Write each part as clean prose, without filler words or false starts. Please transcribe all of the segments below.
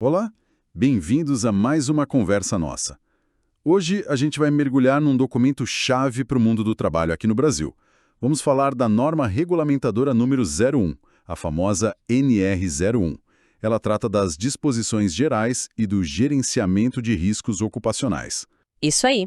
Olá, bem-vindos a mais uma conversa nossa. Hoje a gente vai mergulhar num documento chave para o mundo do trabalho aqui no Brasil. Vamos falar da norma regulamentadora número 01, a famosa NR01. Ela trata das disposições gerais e do gerenciamento de riscos ocupacionais. Isso aí.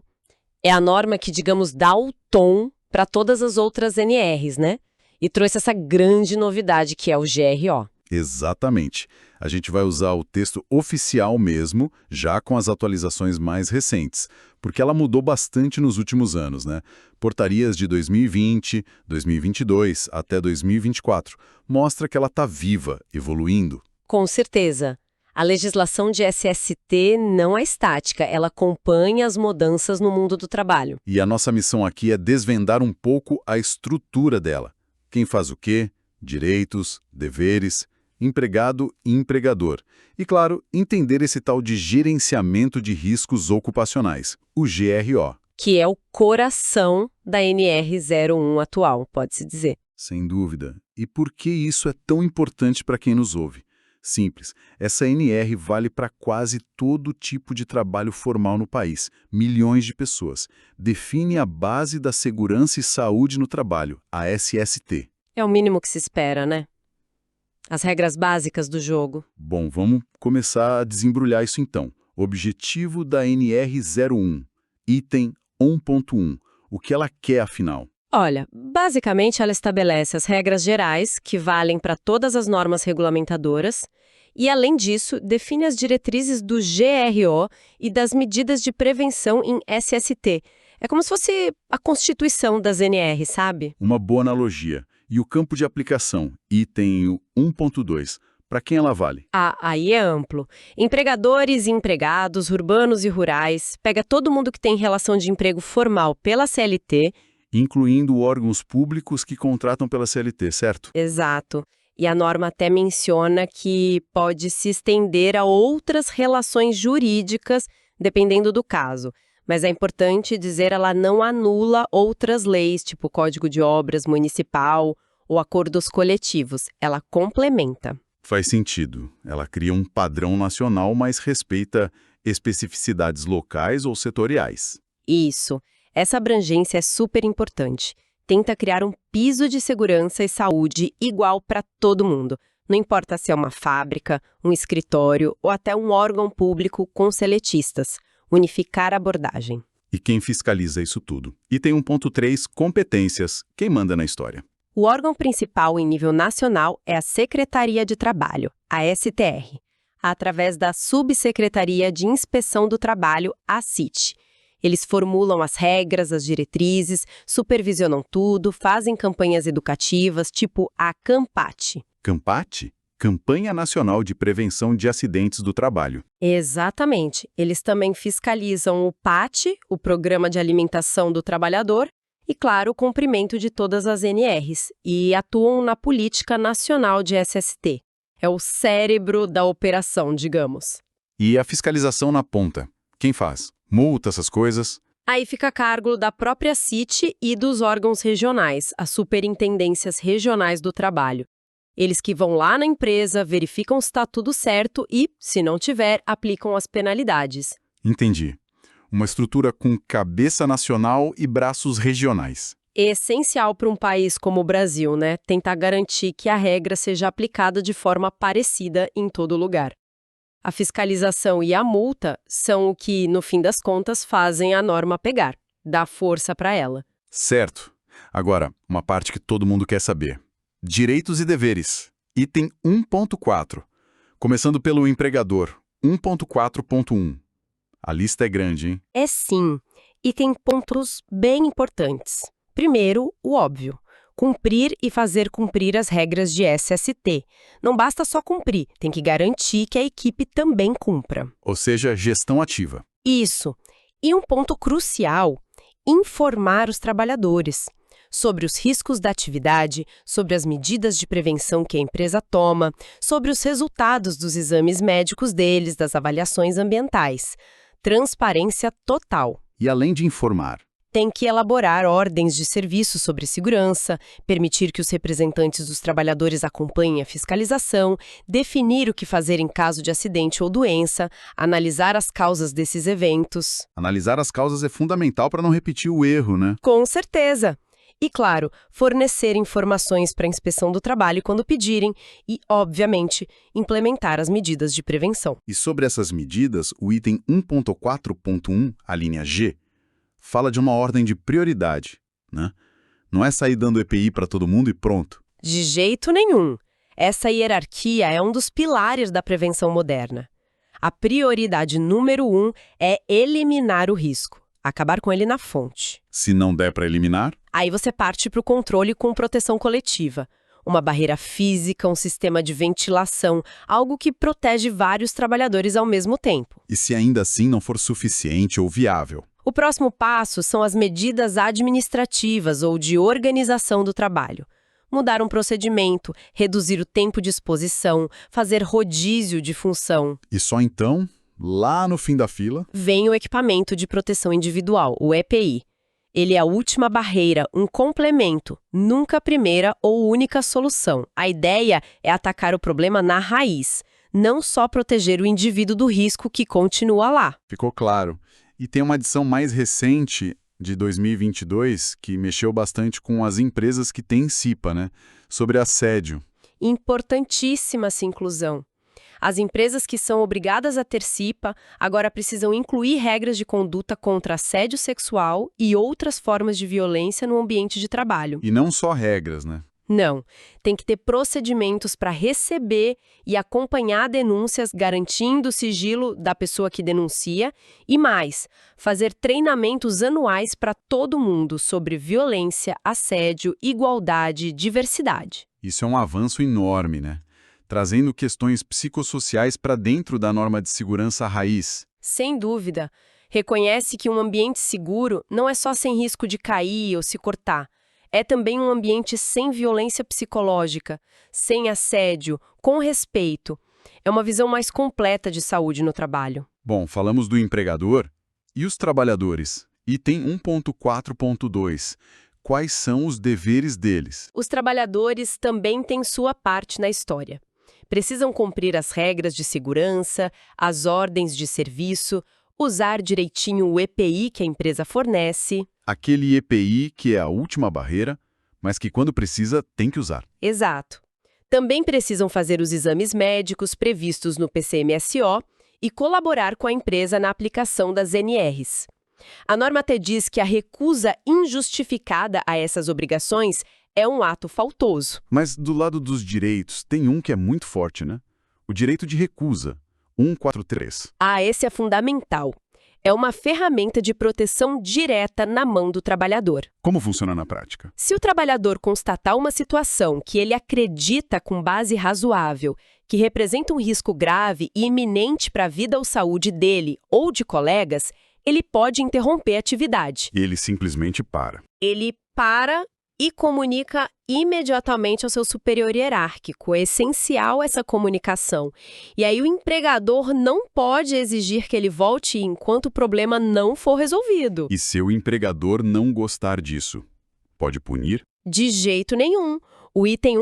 É a norma que, digamos, dá o tom para todas as outras NRs, né? E trouxe essa grande novidade que é o GRO. Exatamente. A gente vai usar o texto oficial mesmo, já com as atualizações mais recentes, porque ela mudou bastante nos últimos anos, né? Portarias de 2020, 2022 até 2024 mostra que ela está viva, evoluindo. Com certeza. A legislação de SST não é estática, ela acompanha as mudanças no mundo do trabalho. E a nossa missão aqui é desvendar um pouco a estrutura dela. Quem faz o quê? Direitos, deveres, empregado e empregador. E, claro, entender esse tal de gerenciamento de riscos ocupacionais, o GRO. Que é o coração da NR01 atual, pode-se dizer. Sem dúvida. E por que isso é tão importante para quem nos ouve? Simples. Essa NR vale para quase todo tipo de trabalho formal no país, milhões de pessoas. Define a base da segurança e saúde no trabalho, a SST. É o mínimo que se espera, né? As regras básicas do jogo. Bom, vamos começar a desembrulhar isso então. Objetivo da NR01, item 1.1. O que ela quer, afinal? Olha, basicamente ela estabelece as regras gerais que valem para todas as normas regulamentadoras e, além disso, define as diretrizes do GRO e das medidas de prevenção em SST. É como se fosse a constituição das NR, sabe? Uma boa analogia. E o campo de aplicação, item 1.2, para quem ela vale? Ah, aí é amplo. Empregadores e empregados, urbanos e rurais, pega todo mundo que tem relação de emprego formal pela CLT. Incluindo órgãos públicos que contratam pela CLT, certo? Exato. E a norma até menciona que pode se estender a outras relações jurídicas, dependendo do caso. Mas é importante dizer, ela não anula outras leis, tipo Código de Obras Municipal ou acordos coletivos. Ela complementa. Faz sentido. Ela cria um padrão nacional, mas respeita especificidades locais ou setoriais. Isso. Essa abrangência é super importante. Tenta criar um piso de segurança e saúde igual para todo mundo. Não importa se é uma fábrica, um escritório ou até um órgão público com seletistas. Unificar a abordagem. E quem fiscaliza isso tudo? Item 1.3, competências. Quem manda na história? O órgão principal em nível nacional é a Secretaria de Trabalho, a STR, através da Subsecretaria de Inspeção do Trabalho, a CIT. Eles formulam as regras, as diretrizes, supervisionam tudo, fazem campanhas educativas, tipo a CAMPAT. CAMPAT? Campanha Nacional de Prevenção de Acidentes do Trabalho. Exatamente. Eles também fiscalizam o PAT, o Programa de Alimentação do Trabalhador, e, claro, o cumprimento de todas as NRs, e atuam na Política Nacional de SST. É o cérebro da operação, digamos. E a fiscalização na ponta? Quem faz? Multa, essas coisas? Aí fica a cargo da própria CIT e dos órgãos regionais, as superintendências regionais do trabalho. Eles que vão lá na empresa, verificam se está tudo certo e, se não tiver, aplicam as penalidades. Entendi. Uma estrutura com cabeça nacional e braços regionais. Essencial para um país como o Brasil, né? Tentar garantir que a regra seja aplicada de forma parecida em todo lugar. A fiscalização e a multa são o que, no fim das contas, fazem a norma pegar, dá força para ela. Certo. Agora, uma parte que todo mundo quer saber. Direitos e deveres. Item 1.4. Começando pelo empregador. 1.4.1. A lista é grande, hein? É sim, e tem pontos bem importantes. Primeiro, o óbvio. Cumprir e fazer cumprir as regras de SST. Não basta só cumprir, tem que garantir que a equipe também cumpra. Ou seja, gestão ativa. Isso. E um ponto crucial, informar os trabalhadores sobre os riscos da atividade, sobre as medidas de prevenção que a empresa toma, sobre os resultados dos exames médicos deles, das avaliações ambientais. Transparência total. E além de informar, Tem que elaborar ordens de serviço sobre segurança, permitir que os representantes dos trabalhadores acompanhem a fiscalização, definir o que fazer em caso de acidente ou doença, analisar as causas desses eventos. Analisar as causas é fundamental para não repetir o erro, né? Com certeza! E, claro, fornecer informações para a inspeção do trabalho quando pedirem e, obviamente, implementar as medidas de prevenção. E sobre essas medidas, o item 1.4.1, a linha G, fala de uma ordem de prioridade, né? Não é sair dando EPI para todo mundo e pronto. De jeito nenhum! Essa hierarquia é um dos pilares da prevenção moderna. A prioridade número 1 é eliminar o risco, acabar com ele na fonte. Se não der para eliminar, Aí você parte para o controle com proteção coletiva. Uma barreira física, um sistema de ventilação, algo que protege vários trabalhadores ao mesmo tempo. e se ainda assim não for suficiente ou viável. O próximo passo são as medidas administrativas ou de organização do trabalho. Mudar um procedimento, reduzir o tempo de exposição, fazer rodízio de função. E só então, lá no fim da fila, Vem o equipamento de proteção individual, o EPI. Ele é a última barreira, um complemento, nunca a primeira ou única solução. A ideia é atacar o problema na raiz, não só proteger o indivíduo do risco que continua lá. ficou claro. E tem uma adição mais recente, de 2022, que mexeu bastante com as empresas que têm CIPA, né? Sobre assédio. Importantíssima essa inclusão. As empresas que são obrigadas a ter CIPA agora precisam incluir regras de conduta contra assédio sexual e outras formas de violência no ambiente de trabalho. E não só regras, né? Não, tem que ter procedimentos para receber e acompanhar denúncias, garantindo o sigilo da pessoa que denuncia e mais, fazer treinamentos anuais para todo mundo sobre violência, assédio, igualdade, diversidade. Isso é um avanço enorme, né? Trazendo questões psicossociais para dentro da norma de segurança raiz. Sem dúvida, reconhece que um ambiente seguro não é só sem risco de cair ou se cortar. É também um ambiente sem violência psicológica, sem assédio, com respeito. É uma visão mais completa de saúde no trabalho. Bom, falamos do empregador e os trabalhadores. Item 1.4.2. Quais são os deveres deles? Os trabalhadores também têm sua parte na história. Precisam cumprir as regras de segurança, as ordens de serviço, usar direitinho o EPI que a empresa fornece. Aquele EPI que é a última barreira, mas que quando precisa tem que usar. Exato. Também precisam fazer os exames médicos previstos no PCMSO e colaborar com a empresa na aplicação das NRs. A norma até diz que a recusa injustificada a essas obrigações é um ato faltoso. Mas do lado dos direitos, tem um que é muito forte, né? O direito de recusa, 143. Esse é fundamental. É uma ferramenta de proteção direta na mão do trabalhador. Como funciona na prática? Se o trabalhador constatar uma situação que ele acredita com base razoável, que representa um risco grave e iminente para a vida ou saúde dele ou de colegas, ele pode interromper a atividade. E ele simplesmente para. Ele para e comunica imediatamente ao seu superior hierárquico. É essencial essa comunicação. E aí o empregador não pode exigir que ele volte enquanto o problema não for resolvido. E se o empregador não gostar disso, pode punir? De jeito nenhum. O item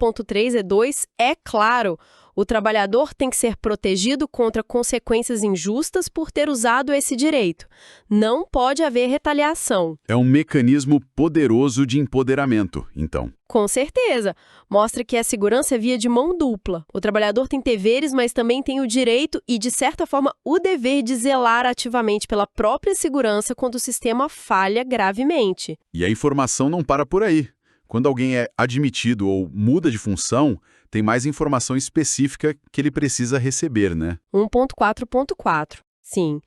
1.4.3E2 é claro. O trabalhador tem que ser protegido contra consequências injustas por ter usado esse direito. Não pode haver retaliação. É um mecanismo poderoso de empoderamento, então. Com certeza. Mostra que a segurança é via de mão dupla. O trabalhador tem deveres, mas também tem o direito e, de certa forma, o dever de zelar ativamente pela própria segurança quando o sistema falha gravemente. E a informação não para por aí. Quando alguém é admitido ou muda de função, tem mais informação específica que ele precisa receber, né? 1.4.4. Sim.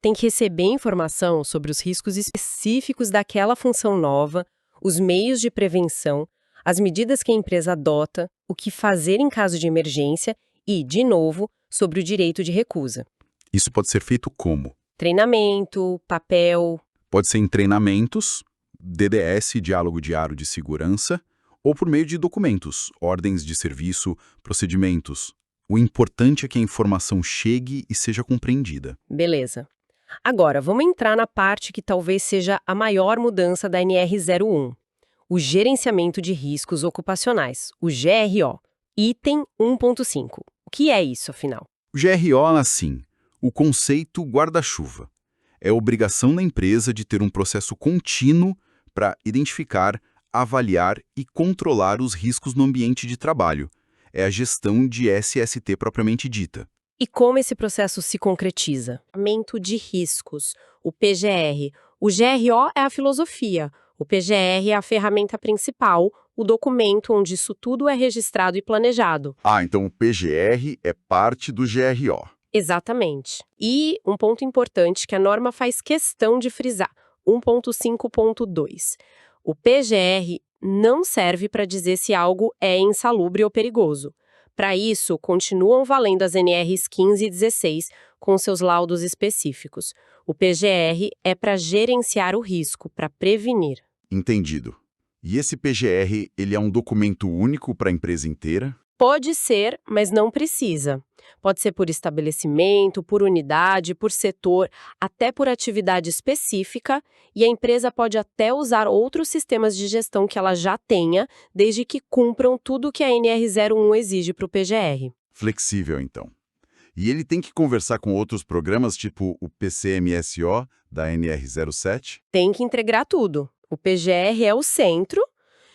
Tem que receber informação sobre os riscos específicos daquela função nova, os meios de prevenção, as medidas que a empresa adota, o que fazer em caso de emergência e, de novo, sobre o direito de recusa. Isso pode ser feito como? Treinamento, papel. Pode ser em treinamentos, DDS, Diálogo Diário de Segurança, ou por meio de documentos, ordens de serviço, procedimentos. O importante é que a informação chegue e seja compreendida. Beleza. Agora, vamos entrar na parte que talvez seja a maior mudança da NR01. O gerenciamento de riscos ocupacionais, o GRO, item 1.5. O que é isso, afinal? O GRO, assim, o conceito guarda-chuva. É a obrigação da empresa de ter um processo contínuo para identificar, avaliar e controlar os riscos no ambiente de trabalho. É a gestão de SST propriamente dita. E como esse processo se concretiza? Gerenciamento de riscos, o PGR. O GRO é a filosofia, o PGR é a ferramenta principal, o documento onde isso tudo é registrado e planejado. Ah, então o PGR é parte do GRO. Exatamente. E um ponto importante que a norma faz questão de frisar, 1.5.2. O PGR não serve para dizer se algo é insalubre ou perigoso. Para isso, continuam valendo as NRs 15 e 16, com seus laudos específicos. O PGR é para gerenciar o risco, para prevenir. Entendido. E esse PGR, ele é um documento único para a empresa inteira? Pode ser, mas não precisa. Pode ser por estabelecimento, por unidade, por setor, até por atividade específica, e a empresa pode até usar outros sistemas de gestão que ela já tenha, desde que cumpram tudo que a NR01 exige para o PGR. Flexível, então. E ele tem que conversar com outros programas, tipo o PCMSO, da NR07? Tem que integrar tudo. O PGR é o centro,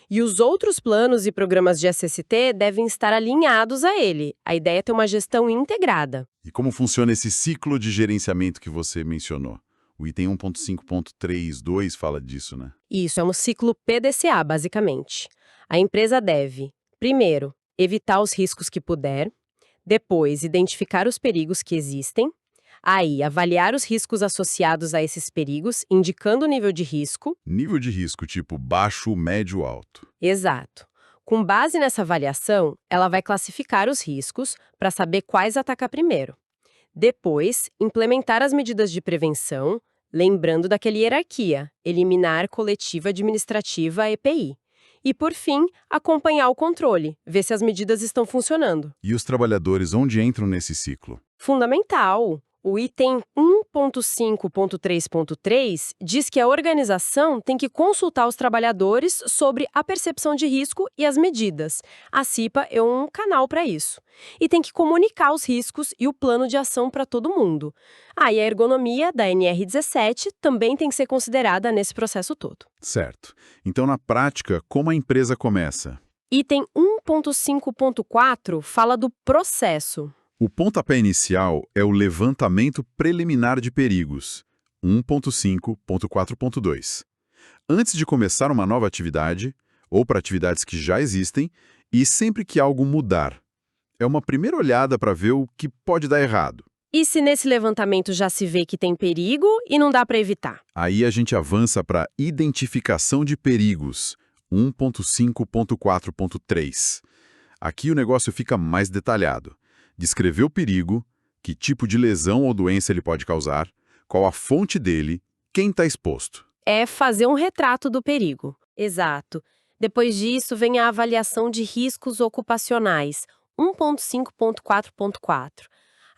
e os outros planos e programas de SST devem estar alinhados a ele. A ideia é ter uma gestão integrada. E como funciona esse ciclo de gerenciamento que você mencionou? O item 1.5.32 fala disso, né? Isso é um ciclo PDCA, basicamente. A empresa deve, primeiro, evitar os riscos que puder, depois, identificar os perigos que existem, aí, avaliar os riscos associados a esses perigos, indicando o nível de risco. Nível de risco tipo baixo, médio, alto. Exato. Com base nessa avaliação, ela vai classificar os riscos para saber quais atacar primeiro. Depois, implementar as medidas de prevenção, lembrando daquela hierarquia, eliminar coletiva administrativa EPI. E, por fim, acompanhar o controle, ver se as medidas estão funcionando. E os trabalhadores onde entram nesse ciclo? Fundamental! O item 1.5.3.3 diz que a organização tem que consultar os trabalhadores sobre a percepção de risco e as medidas. A CIPA é um canal para isso. E tem que comunicar os riscos e o plano de ação para todo mundo. E a ergonomia da NR17 também tem que ser considerada nesse processo todo. Certo. Então, na prática, como a empresa começa? Item 1.5.4 fala do processo. O pontapé inicial é o levantamento preliminar de perigos, 1.5.4.2. Antes de começar uma nova atividade, ou para atividades que já existem, e sempre que algo mudar. É uma primeira olhada para ver o que pode dar errado. E se nesse levantamento já se vê que tem perigo e não dá para evitar? Aí a gente avança para identificação de perigos, 1.5.4.3. Aqui o negócio fica mais detalhado. Descrever o perigo, que tipo de lesão ou doença ele pode causar, qual a fonte dele, quem está exposto. É fazer um retrato do perigo. Exato. Depois disso vem a avaliação de riscos ocupacionais, 1.5.4.4.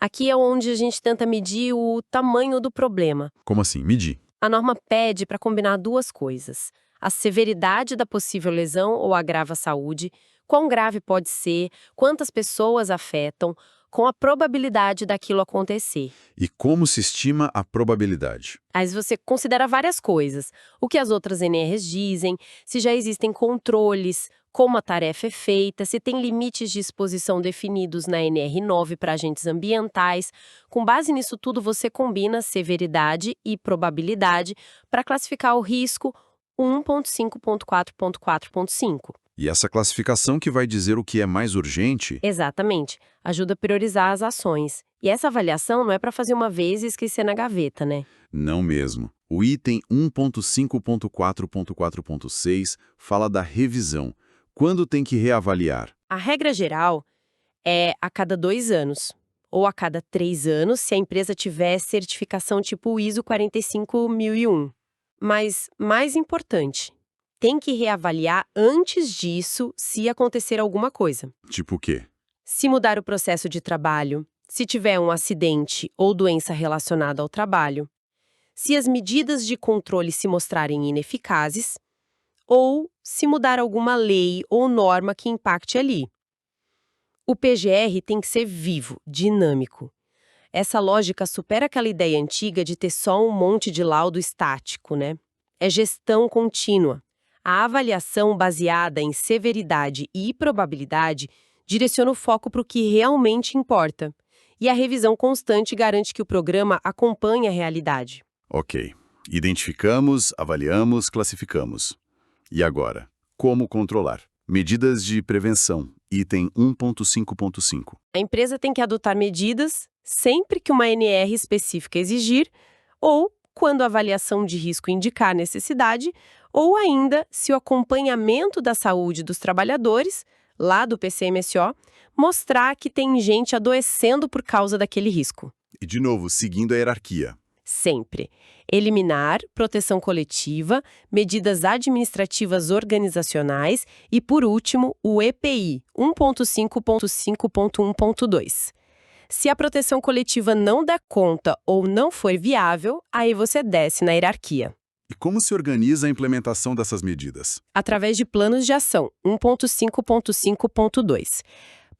Aqui é onde a gente tenta medir o tamanho do problema. Como assim? Medir. A norma pede para combinar duas coisas: a severidade da possível lesão ou agravo à saúde, quão grave pode ser, quantas pessoas afetam, com a probabilidade daquilo acontecer. E como se estima a probabilidade? Aí você considera várias coisas: o que as outras NRs dizem, se já existem controles, como a tarefa é feita, se tem limites de exposição definidos na NR9 para agentes ambientais. Com base nisso tudo, você combina severidade e probabilidade para classificar o risco 1.5.4.4.5. E essa classificação que vai dizer o que é mais urgente? Exatamente. Ajuda a priorizar as ações. E essa avaliação não é para fazer uma vez e esquecer na gaveta, né? Não mesmo. O item 1.5.4.4.6 fala da revisão. Quando tem que reavaliar? A regra geral é a cada 2 anos, ou a cada 3 anos se a empresa tiver certificação tipo ISO 45001. Mas, mais importante, tem que reavaliar antes disso se acontecer alguma coisa. Tipo o quê? Se mudar o processo de trabalho, se tiver um acidente ou doença relacionada ao trabalho, se as medidas de controle se mostrarem ineficazes ou se mudar alguma lei ou norma que impacte ali. O PGR tem que ser vivo, dinâmico. Essa lógica supera aquela ideia antiga de ter só um monte de laudo estático, né? É gestão contínua. A avaliação baseada em severidade e probabilidade direciona o foco para o que realmente importa. E a revisão constante garante que o programa acompanhe a realidade. Ok. Identificamos, avaliamos, classificamos. E agora? Como controlar? Medidas de prevenção, item 1.5.5. A empresa tem que adotar medidas sempre que uma NR específica exigir, ou quando a avaliação de risco indicar necessidade, ou ainda se o acompanhamento da saúde dos trabalhadores, lá do PCMSO, mostrar que tem gente adoecendo por causa daquele risco. E, de novo, seguindo a hierarquia. Sempre. Eliminar, proteção coletiva, medidas administrativas organizacionais e, por último, o EPI 1.5.5.1.2. Se a proteção coletiva não der conta ou não for viável, aí você desce na hierarquia. E como se organiza a implementação dessas medidas? Através de planos de ação 1.5.5.2.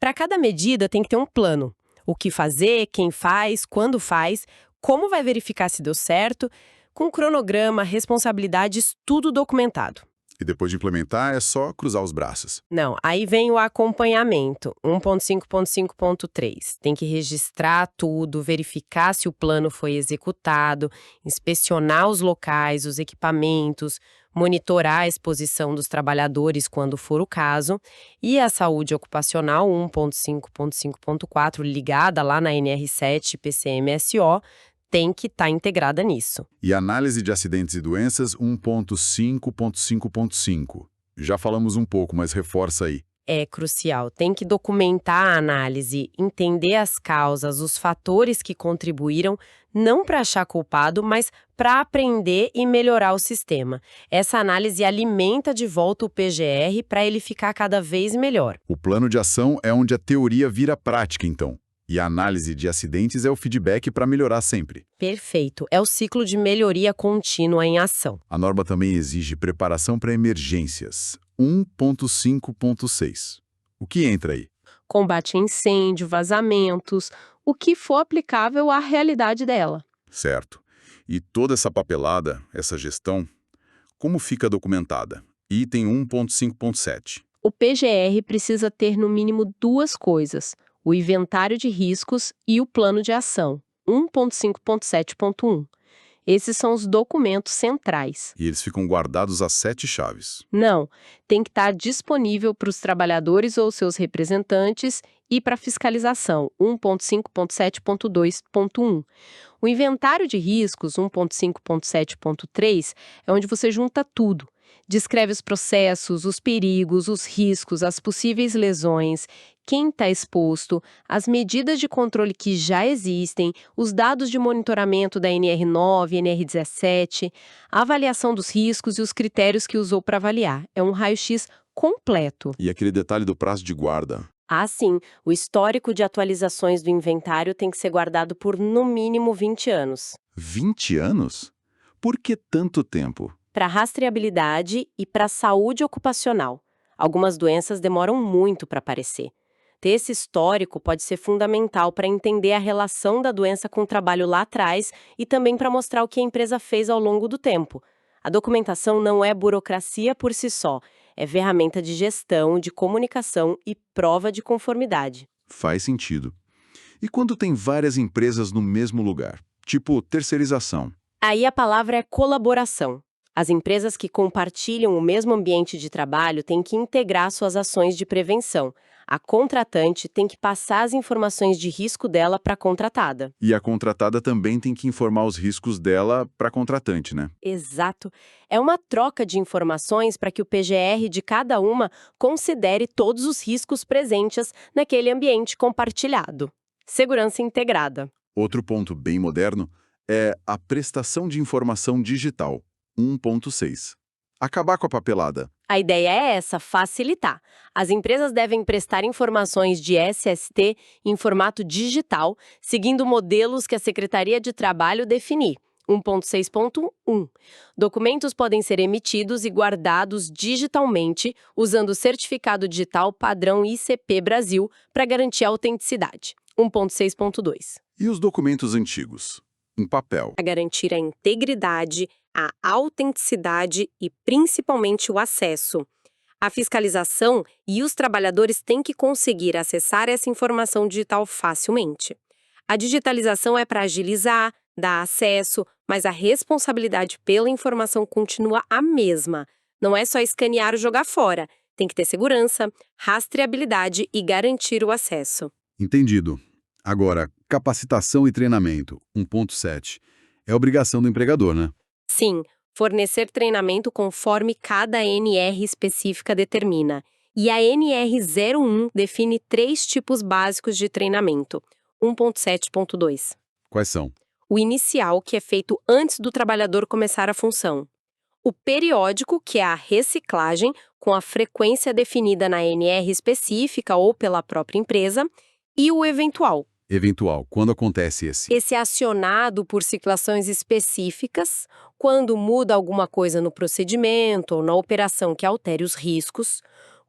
Para cada medida tem que ter um plano. O que fazer, quem faz, quando faz, como vai verificar se deu certo, com cronograma, responsabilidades, tudo documentado. E depois de implementar, é só cruzar os braços. Não, aí vem o acompanhamento, 1.5.5.3. Tem que registrar tudo, verificar se o plano foi executado, inspecionar os locais, os equipamentos, monitorar a exposição dos trabalhadores quando for o caso, e a saúde ocupacional 1.5.5.4, ligada lá na NR7 PCMSO, tem que estar integrada nisso. E análise de acidentes e doenças 1.5.5.5. Já falamos um pouco, mas reforça aí. É crucial. Tem que documentar a análise, entender as causas, os fatores que contribuíram, não para achar culpado, mas para aprender e melhorar o sistema. Essa análise alimenta de volta o PGR para ele ficar cada vez melhor. O plano de ação é onde a teoria vira prática, então. E a análise de acidentes é o feedback para melhorar sempre. Perfeito. É o ciclo de melhoria contínua em ação. A norma também exige preparação para emergências. 1.5.6. O que entra aí? Combate a incêndio, vazamentos, o que for aplicável à realidade dela. Certo. E toda essa papelada, essa gestão, como fica documentada? Item 1.5.7. O PGR precisa ter no mínimo duas coisas: o inventário de riscos e o plano de ação, 1.5.7.1. Esses são os documentos centrais. E eles ficam guardados às 7 chaves. Não, tem que estar disponível para os trabalhadores ou seus representantes e para fiscalização, 1.5.7.2.1. O inventário de riscos, 1.5.7.3, é onde você junta tudo. Descreve os processos, os perigos, os riscos, as possíveis lesões, quem está exposto, as medidas de controle que já existem, os dados de monitoramento da NR9, NR17, a avaliação dos riscos e os critérios que usou para avaliar. É um raio-x completo. E aquele detalhe do prazo de guarda? Ah, sim. O histórico de atualizações do inventário tem que ser guardado por, no mínimo, 20 anos. 20 anos? Por que tanto tempo? Para rastreabilidade e para saúde ocupacional. Algumas doenças demoram muito para aparecer. Ter esse histórico pode ser fundamental para entender a relação da doença com o trabalho lá atrás e também para mostrar o que a empresa fez ao longo do tempo. A documentação não é burocracia por si só, é ferramenta de gestão, de comunicação e prova de conformidade. Faz sentido. E quando tem várias empresas no mesmo lugar? Tipo terceirização. Aí a palavra é colaboração. As empresas que compartilham o mesmo ambiente de trabalho têm que integrar suas ações de prevenção. A contratante tem que passar as informações de risco dela para a contratada. E a contratada também tem que informar os riscos dela para a contratante, né? Exato. É uma troca de informações para que o PGR de cada uma considere todos os riscos presentes naquele ambiente compartilhado. Segurança integrada. Outro ponto bem moderno é a prestação de informação digital, 1.6. Acabar com a papelada. A ideia é essa, facilitar. As empresas devem prestar informações de SST em formato digital, seguindo modelos que a Secretaria de Trabalho definir. 1.6.1. Documentos podem ser emitidos e guardados digitalmente usando o certificado digital padrão ICP Brasil para garantir a autenticidade. 1.6.2. E os documentos antigos? Em papel. Para garantir a integridade, a autenticidade e principalmente o acesso. A fiscalização e os trabalhadores têm que conseguir acessar essa informação digital facilmente. A digitalização é para agilizar, dar acesso, mas a responsabilidade pela informação continua a mesma. Não é só escanear ou jogar fora. Tem que ter segurança, rastreabilidade e garantir o acesso. Entendido. Agora, capacitação e treinamento, 1.7. É obrigação do empregador, né? Sim, fornecer treinamento conforme cada NR específica determina. E a NR01 define 3 tipos básicos de treinamento. 1.7.2. Quais são? O inicial, que é feito antes do trabalhador começar a função. O periódico, que é a reciclagem, com a frequência definida na NR específica ou pela própria empresa. E o eventual. Eventual. Quando acontece esse? Esse é acionado por situações específicas, quando muda alguma coisa no procedimento ou na operação que altere os riscos,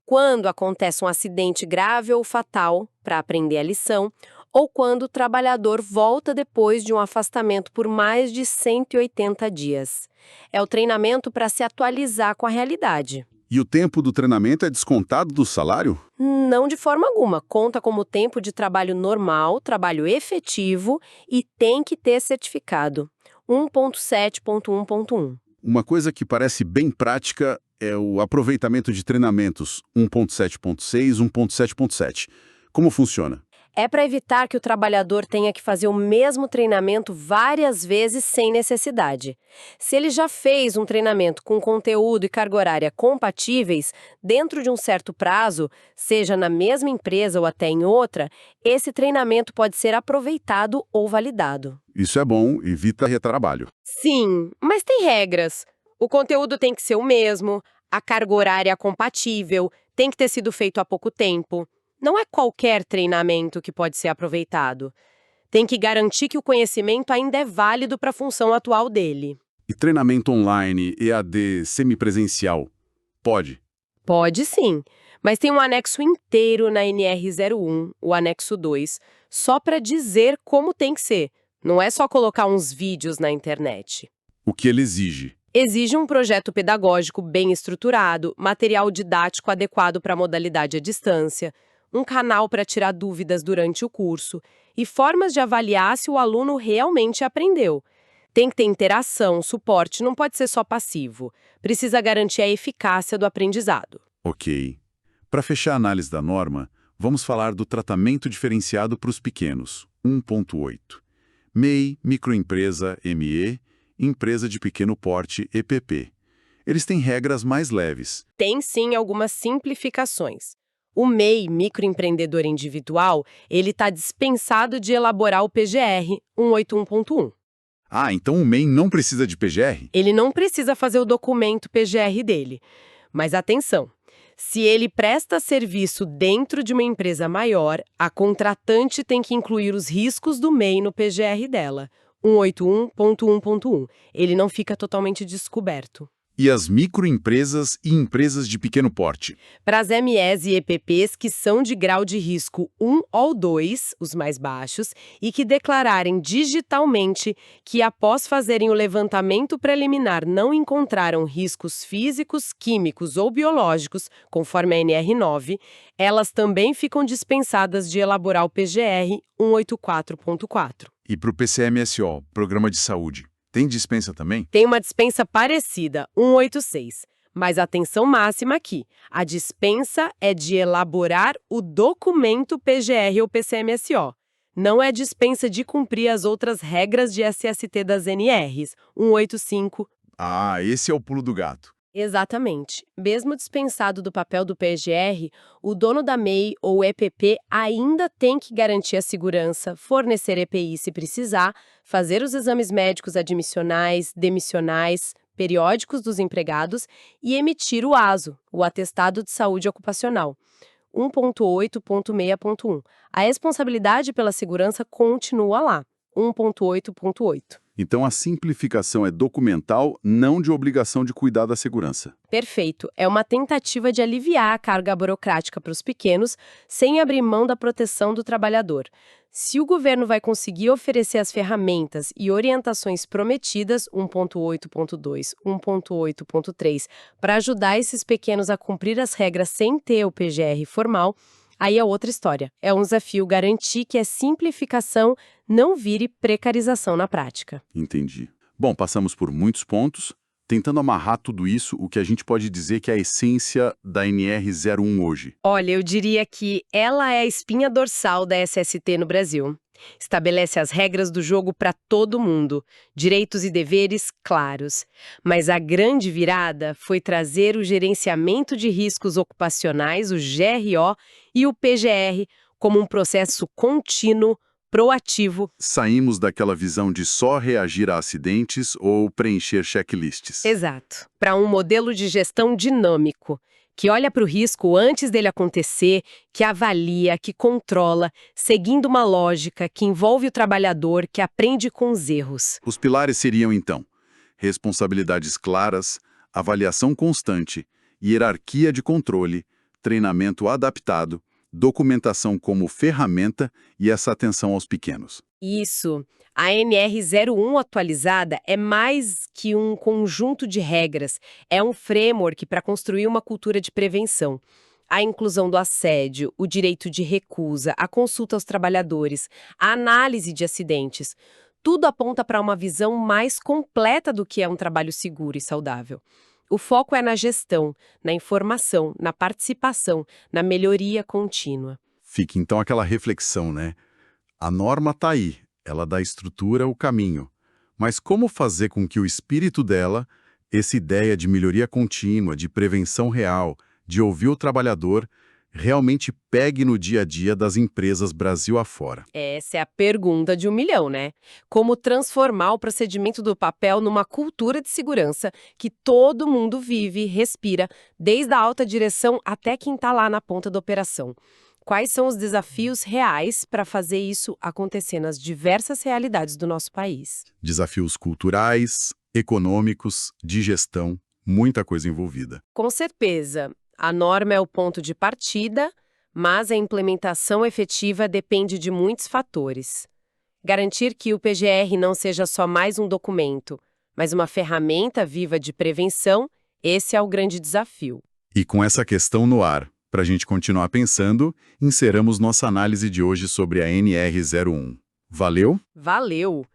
quando acontece um acidente grave ou fatal, para aprender a lição, ou quando o trabalhador volta depois de um afastamento por mais de 180 dias. É o treinamento para se atualizar com a realidade. E o tempo do treinamento é descontado do salário? Não de forma alguma. Conta como tempo de trabalho normal, trabalho efetivo e tem que ter certificado. 1.7.1.1. Uma coisa que parece bem prática é o aproveitamento de treinamentos, 1.7.6, 1.7.7. Como funciona? É para evitar que o trabalhador tenha que fazer o mesmo treinamento várias vezes sem necessidade. Se ele já fez um treinamento com conteúdo e carga horária compatíveis, dentro de um certo prazo, seja na mesma empresa ou até em outra, esse treinamento pode ser aproveitado ou validado. Isso é bom, evita retrabalho. Sim, mas tem regras. O conteúdo tem que ser o mesmo, a carga horária é compatível, tem que ter sido feito há pouco tempo. Não é qualquer treinamento que pode ser aproveitado. Tem que garantir que o conhecimento ainda é válido para a função atual dele. E treinamento online, EAD, semipresencial, pode? Pode sim, mas tem um anexo inteiro na NR01, o anexo 2, só para dizer como tem que ser. Não é só colocar uns vídeos na internet. O que ele exige? Exige um projeto pedagógico bem estruturado, material didático adequado para a modalidade à distância, um canal para tirar dúvidas durante o curso e formas de avaliar se o aluno realmente aprendeu. Tem que ter interação, suporte, não pode ser só passivo. Precisa garantir a eficácia do aprendizado. Ok. Para fechar a análise da norma, vamos falar do tratamento diferenciado para os pequenos, 1.8. MEI, microempresa, ME, empresa de pequeno porte, EPP. Eles têm regras mais leves. Tem sim algumas simplificações. O MEI, microempreendedor individual, ele está dispensado de elaborar o PGR 181.1. Ah, então o MEI não precisa de PGR? Ele não precisa fazer o documento PGR dele. Mas atenção, se ele presta serviço dentro de uma empresa maior, a contratante tem que incluir os riscos do MEI no PGR dela, 181.1.1. Ele não fica totalmente descoberto. E as microempresas e empresas de pequeno porte? Para as MEs e EPPs que são de grau de risco 1 ou 2, os mais baixos, e que declararem digitalmente que após fazerem o levantamento preliminar não encontraram riscos físicos, químicos ou biológicos, conforme a NR9, elas também ficam dispensadas de elaborar o PGR 184.4. E para o PCMSO, Programa de Saúde, tem dispensa também? Tem uma dispensa parecida, 186. Mas atenção máxima aqui, a dispensa é de elaborar o documento PGR ou PCMSO. Não é dispensa de cumprir as outras regras de SST das NRs, 185. Ah, esse é o pulo do gato. Exatamente. Mesmo dispensado do papel do PGR, o dono da MEI ou EPP ainda tem que garantir a segurança, fornecer EPI se precisar, fazer os exames médicos admissionais, demissionais, periódicos dos empregados e emitir o ASO, o Atestado de Saúde Ocupacional. 1.8.6.1. A responsabilidade pela segurança continua lá. 1.8.8. Então a simplificação é documental, não de obrigação de cuidar da segurança. Perfeito. É uma tentativa de aliviar a carga burocrática para os pequenos, sem abrir mão da proteção do trabalhador. Se o governo vai conseguir oferecer as ferramentas e orientações prometidas, 1.8.2, 1.8.3, para ajudar esses pequenos a cumprir as regras sem ter o PGR formal, aí é outra história. É um desafio garantir que a simplificação não vire precarização na prática. Entendi. Bom, passamos por muitos pontos. Tentando amarrar tudo isso, o que a gente pode dizer que é a essência da NR01 hoje? Olha, eu diria que ela é a espinha dorsal da SST no Brasil. Estabelece as regras do jogo para todo mundo, direitos e deveres claros. Mas a grande virada foi trazer o gerenciamento de riscos ocupacionais, o GRO, e o PGR como um processo contínuo, proativo. Saímos daquela visão de só reagir a acidentes ou preencher checklists. Exato. Para um modelo de gestão dinâmico, que olha para o risco antes dele acontecer, que avalia, que controla, seguindo uma lógica que envolve o trabalhador, que aprende com os erros. Os pilares seriam, então, responsabilidades claras, avaliação constante, hierarquia de controle, treinamento adaptado, documentação como ferramenta e essa atenção aos pequenos. Isso. A NR01 atualizada é mais que um conjunto de regras, é um framework para construir uma cultura de prevenção. A inclusão do assédio, o direito de recusa, a consulta aos trabalhadores, a análise de acidentes. Tudo aponta para uma visão mais completa do que é um trabalho seguro e saudável. O foco é na gestão, na informação, na participação, na melhoria contínua. Fica então aquela reflexão, né? A norma está aí, ela dá estrutura ao caminho. Mas como fazer com que o espírito dela, essa ideia de melhoria contínua, de prevenção real, de ouvir o trabalhador, realmente pegue no dia a dia das empresas Brasil afora? Essa é a pergunta de 1 milhão, né? Como transformar o procedimento do papel numa cultura de segurança que todo mundo vive e respira, desde a alta direção até quem está lá na ponta da operação. Quais são os desafios reais para fazer isso acontecer nas diversas realidades do nosso país? Desafios culturais, econômicos, de gestão, muita coisa envolvida. Com certeza, a norma é o ponto de partida, mas a implementação efetiva depende de muitos fatores. Garantir que o PGR não seja só mais um documento, mas uma ferramenta viva de prevenção, esse é o grande desafio. E com essa questão no ar, para a gente continuar pensando, encerramos nossa análise de hoje sobre a NR01. Valeu? Valeu!